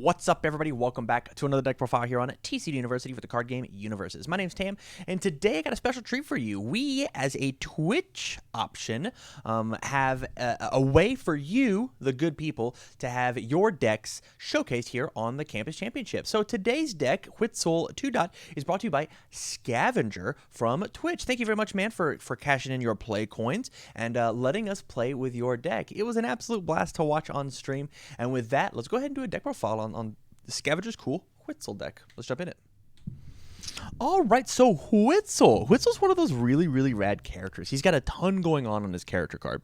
What's up, everybody? Welcome back to another deck profile here on TCD University for the card game UniVersus. My name's Tam, and today I got a special treat for you. We, as a Twitch option, have a way for you, the good people, to have your decks showcased here on the Campus Championship. So today's deck, Huitzil 2 Dot, is brought to you by Scavenger from Twitch. Thank you very much, man, for cashing in your play coins and letting us play with your deck. It was an absolute blast to watch on stream, and with that, let's go ahead and do a deck profile on the Scavenger's cool Huitzil deck. Let's jump in it. All right, so Huitzil's one of those really rad characters. He's got a ton going on his character card.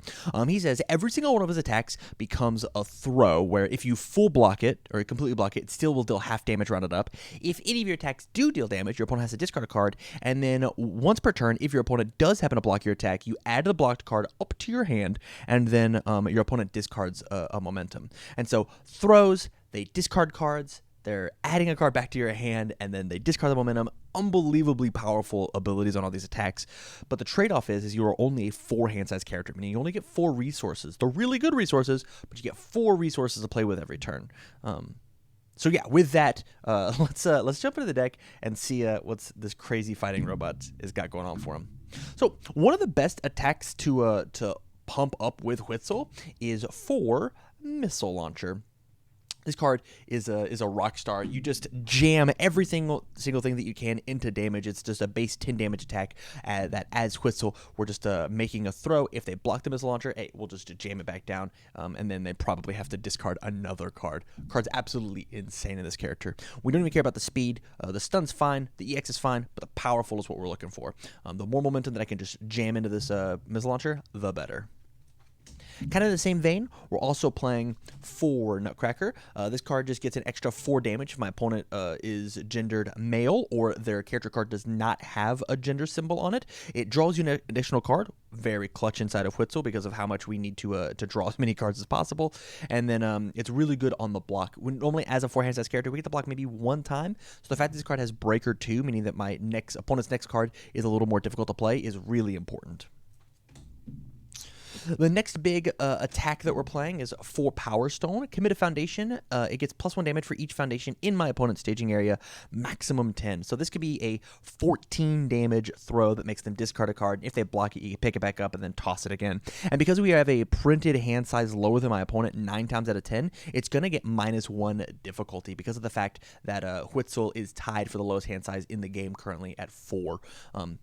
He says every single one of his attacks becomes a throw, where if you full block it or completely block it, it still will deal half damage rounded up. If any of your attacks do deal damage, your opponent has to discard a card, and then once per turn, if your opponent does happen to block your attack, you add the blocked card up to your hand, and then your opponent discards a momentum. And so throws, they discard cards, they're adding a card back to your hand, and then they discard the momentum. Unbelievably powerful abilities on all these attacks. But the trade-off is you are only a 4-hand size character, meaning you only get 4 resources. They're really good resources, but you get 4 resources to play with every turn. So yeah, with that, let's jump into the deck and see what's this crazy fighting robot has got going on for him. So one of the best attacks to pump up with Huitzil is for Missile Launcher. This card is a rock star. You just jam every single thing that you can into damage. It's just a base 10 damage attack that as Huitzil, we're just making a throw. If they block the missile launcher, hey, we'll just jam it back down, and then they probably have to discard another card. Card's absolutely insane in this character. We don't even care about the speed. The stun's fine. The EX is fine, but the powerful is what we're looking for. The more momentum that I can just jam into this missile launcher, the better. Kind of in the same vein, we're also playing for Nutcracker. This card just gets an extra 4 damage if my opponent is gendered male or their character card does not have a gender symbol on it. It draws you an additional card, very clutch inside of Huitzil because of how much we need to draw as many cards as possible. And then it's really good on the block. Normally, as a 4-hand size character, we get to block maybe 1 time. So the fact that this card has Breaker 2, meaning that my opponent's next card is a little more difficult to play, is really important. The next big attack that we're playing is for Power Stone. Commit a foundation. It gets +1 damage for each foundation in my opponent's staging area, maximum 10. So this could be a 14 damage throw that makes them discard a card. If they block it, you pick it back up and then toss it again. And because we have a printed hand size lower than my opponent 9 times out of 10, it's going to get -1 difficulty because of the fact that Huitzil is tied for the lowest hand size in the game currently at 4.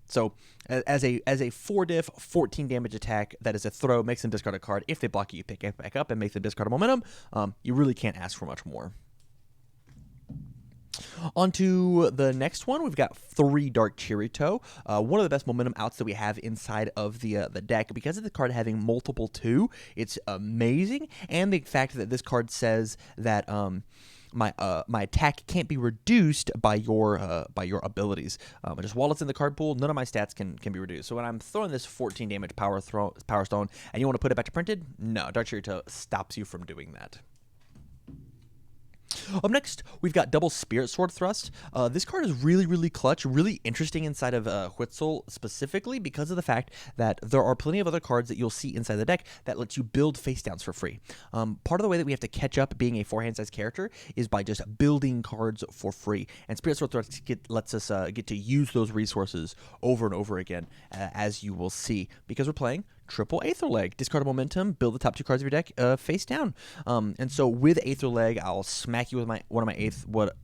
So as a 4 diff, 14 damage attack, that is a throw, makes them discard a card. If they block it, you pick it back up and make them discard a momentum. You really can't ask for much more. On to the next one, we've got 3 Dark Chirito, one of the best momentum outs that we have inside of the deck. Because of the card having multiple 2, it's amazing, and the fact that this card says that my attack can't be reduced by your abilities. Just while it's in the card pool, none of my stats can be reduced. So when I'm throwing this 14 damage Power Stone, and you want to put it back to printed, no, Dark Chirito stops you from doing that. Up next, we've got double Spirit Sword Thrust. This card is really clutch, really interesting inside of Huitzil specifically because of the fact that there are plenty of other cards that you'll see inside the deck that lets you build face downs for free. Part of the way that we have to catch up being a 4-hand size character is by just building cards for free. And Spirit Sword Thrust lets us get to use those resources over and over again, as you will see, because we're playing triple Aether Leg. Discard a momentum, build the top 2 cards of your deck face down. And so with Aether Leg, I'll smack you with one of my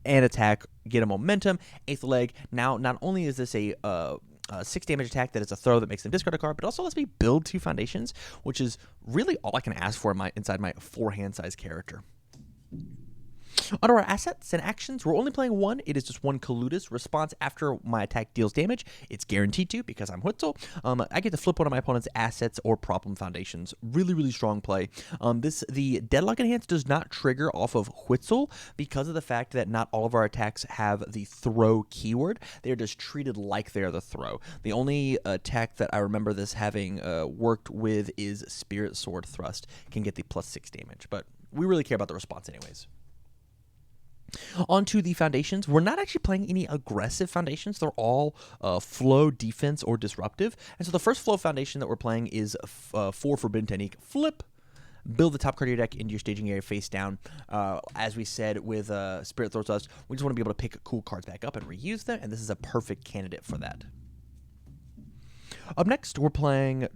an attack, get a momentum. Aether Leg. Now, not only is this a 6 damage attack that is a throw that makes them discard a card, but also lets me build 2 foundations, which is really all I can ask for inside my 4-hand size character. Under our assets and actions, we're only playing 1. It is just 1 Coludus. Response after my attack deals damage. It's guaranteed to because I'm Huitzil. I get to flip one of my opponent's assets or problem foundations. Really strong play. The Deadlock Enhance does not trigger off of Huitzil because of the fact that not all of our attacks have the throw keyword. They're just treated like they're the throw. The only attack that I remember this having worked with is Spirit Sword Thrust. Can get the +6 damage, but we really care about the response anyways. Onto the foundations. We're not actually playing any aggressive foundations. They're all flow, defense, or disruptive. And so the first flow foundation that we're playing is 4 Forbidden Technique. Flip, build the top card of your deck into your staging area face down. As we said with Spirit Throws Us, we just want to be able to pick cool cards back up and reuse them, and this is a perfect candidate for that. Up next, we're playing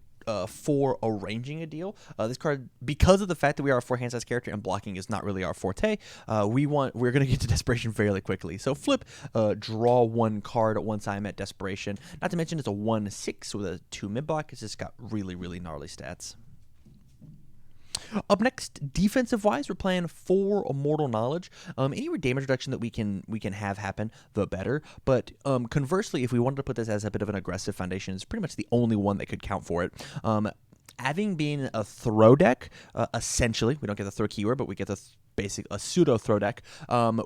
for Arranging a Deal. This card, because of the fact that we are a 4-hand size character and blocking is not really our forte, we're going to get to Desperation fairly quickly. So flip, draw 1 card once I'm at Desperation. Not to mention it's a 1/6 with a 2 mid block. It's just got really, really gnarly stats. Up next, defensive-wise, we're playing for Immortal Knowledge. Any damage reduction that we can have happen, the better. But conversely, if we wanted to put this as a bit of an aggressive foundation, it's pretty much the only one that could count for it. Having been a throw deck, essentially, we don't get the throw keyword, but we get the a pseudo throw deck,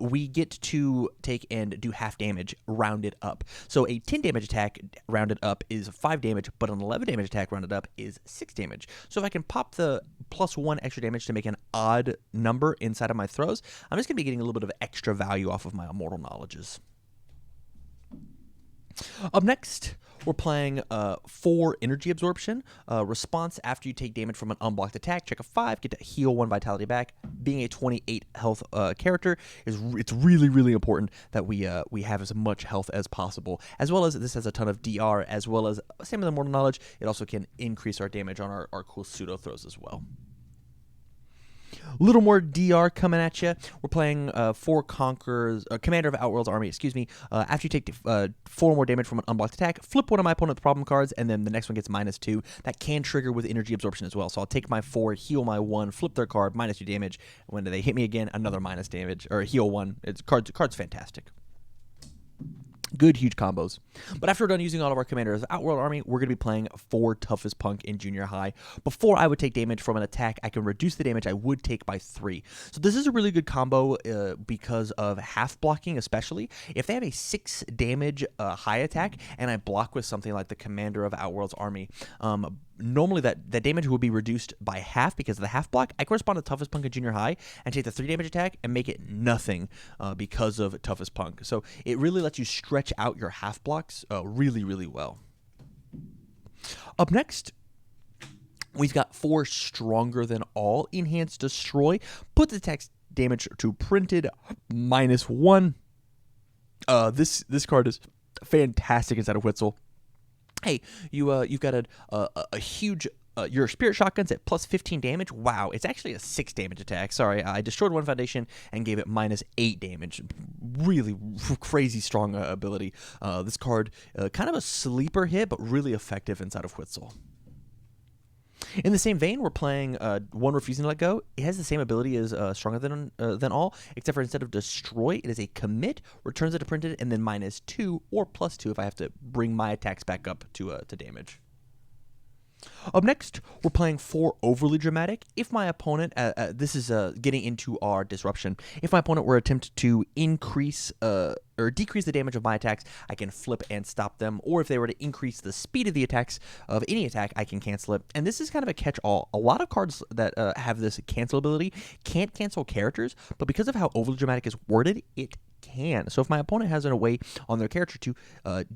we get to take and do half damage rounded up. So a 10 damage attack rounded up is 5 damage, but an 11 damage attack rounded up is 6 damage. So if I can pop the +1 extra damage to make an odd number inside of my throws, I'm just going to be getting a little bit of extra value off of my Immortal Knowledges. Up next, we're playing for Energy Absorption. Response after you take damage from an unblocked attack. Check a 5, get to heal 1 vitality back. Being a 28 health character, it's really, really important that we have as much health as possible. As well as this has a ton of DR, as well as, same with Immortal Knowledge, it also can increase our damage on our cool pseudo throws as well. A little more DR coming at you. We're playing for Commander of Outworld's Army, after you take 4 more damage from an unblocked attack, flip one of my opponent's problem cards, and then the next one gets -2. That can trigger with Energy Absorption as well. So I'll take my 4, heal my 1, flip their card, -2 damage. When they hit me again, another minus damage, or heal 1. Card's fantastic. Good, huge combos. But after we're done using all of our Commanders of Outworld Army, we're going to be playing for Toughest Punk in Junior High. Before I would take damage from an attack, I can reduce the damage I would take by 3. So this is a really good combo because of half blocking, especially. If they have a 6 damage high attack, and I block with something like the Commander of Outworld's Army, normally that damage will be reduced by half because of the half block. I can respond to Toughest Punk in Junior High and take the 3 damage attack and make it nothing because of Toughest Punk. So it really lets you stretch out your half blocks really, really well. Up next, we've got 4 Stronger Than All. Enhanced Destroy. Put the attack damage to printed -1. This card is fantastic inside of Huitzil. Hey, you've got a huge your Spirit Shotgun's at +15 damage. Wow, it's actually a 6 damage attack. Sorry, I destroyed 1 foundation and gave it -8 damage. Really crazy strong ability. This card, kind of a sleeper hit, but really effective inside of Huitzil. In the same vein, we're playing 1 Refusing to Let Go. It has the same ability as Stronger Than All, except for instead of Destroy, it is a commit, returns it to printed, and then -2 or +2 if I have to bring my attacks back up to damage. Up next, we're playing for Overly Dramatic. If my opponent, this is getting into our disruption. If my opponent were to attempt to increase or decrease the damage of my attacks, I can flip and stop them. Or if they were to increase the speed of the attacks of any attack, I can cancel it. And this is kind of a catch-all. A lot of cards that have this cancel ability can't cancel characters, but because of how Overly Dramatic is worded, it can. So if my opponent has a way on their character to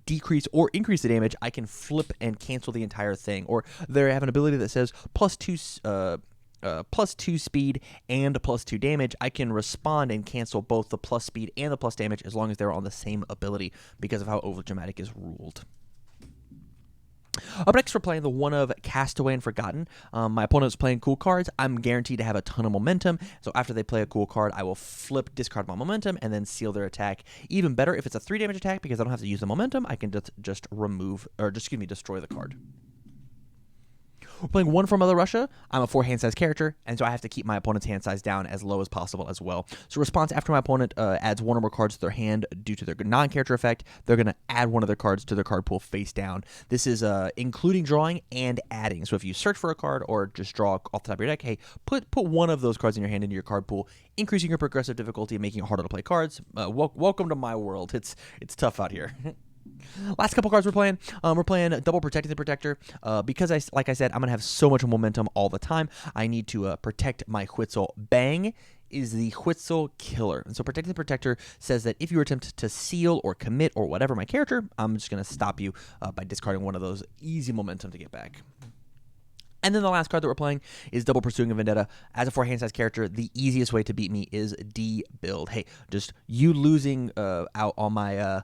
decrease or increase the damage, I can flip and cancel the entire thing. Or they have an ability that says +2 speed and +2 damage. I can respond and cancel both the plus speed and the plus damage as long as they're on the same ability because of how Overly Dramatic is ruled. Up next, we're playing the one of Castaway and Forgotten. My opponent is playing cool cards. I'm guaranteed to have a ton of momentum, so after they play a cool card, I will flip, discard my momentum, and then seal their attack. Even better, if it's a 3 damage attack, because I don't have to use the momentum, I can just destroy the card. We're playing 1 from Mother Russia. I'm a 4-hand size character, and so I have to keep my opponent's hand size down as low as possible as well. So response after my opponent adds 1 or more cards to their hand due to their non-character effect, they're going to add 1 of their cards to their card pool face down. This is including drawing and adding. So if you search for a card or just draw off the top of your deck, hey, put 1 of those cards in your hand into your card pool, increasing your progressive difficulty and making it harder to play cards. Welcome to my world. It's tough out here. Last couple cards we're playing double Protecting the Protector. Because like I said, I'm going to have so much momentum all the time. I need to protect my Huitzil. Bang is the Huitzil killer. And so Protecting the Protector says that if you attempt to seal or commit or whatever my character, I'm just going to stop you by discarding 1 of those. Easy momentum to get back. And then the last card that we're playing is Double Pursuing a Vendetta. As a 4-hand size character, the easiest way to beat me is D-build. Hey, just you losing out on my,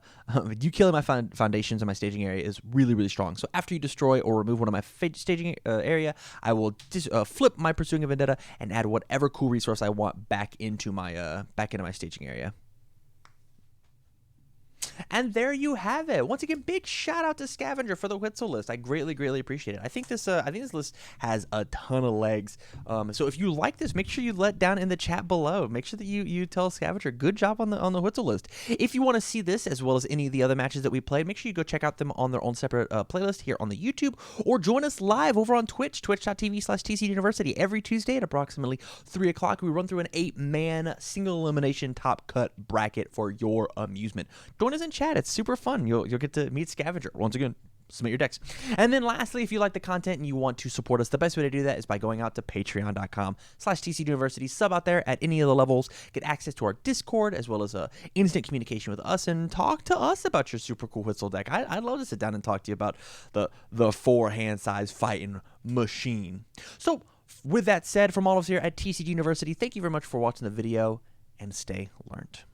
you killing my foundations in my staging area is really, really strong. So after you destroy or remove one of my staging area, I will flip my Pursuing a Vendetta and add whatever cool resource I want back into my staging area. And there you have it. Once again, big shout out to Scavenger for the Huitzil list. I greatly, greatly appreciate it. I think this list has a ton of legs. So if you like this, make sure you let down in the chat below. Make sure that you tell Scavenger, good job on the Huitzil list. If you want to see this as well as any of the other matches that we played, make sure you go check out them on their own separate playlist here on the YouTube, or join us live over on Twitch, twitch.tv/TCUniversity. Every Tuesday at approximately 3 o'clock, we run through an 8-man single elimination top cut bracket for your amusement. Join us in chat. It's super fun. You'll get to meet Scavenger. Once again, submit your decks. And then lastly, if you like the content and you want to support us, the best way to do that is by going out to patreon.com/TCUniversity. Sub out there at any of the levels. Get access to our Discord as well as instant communication with us, and talk to us about your super cool Huitzil deck. I'd love to sit down and talk to you about the 4-hand size fighting machine. So with that said, from all of us here at TCG University, thank you very much for watching the video, and stay learned.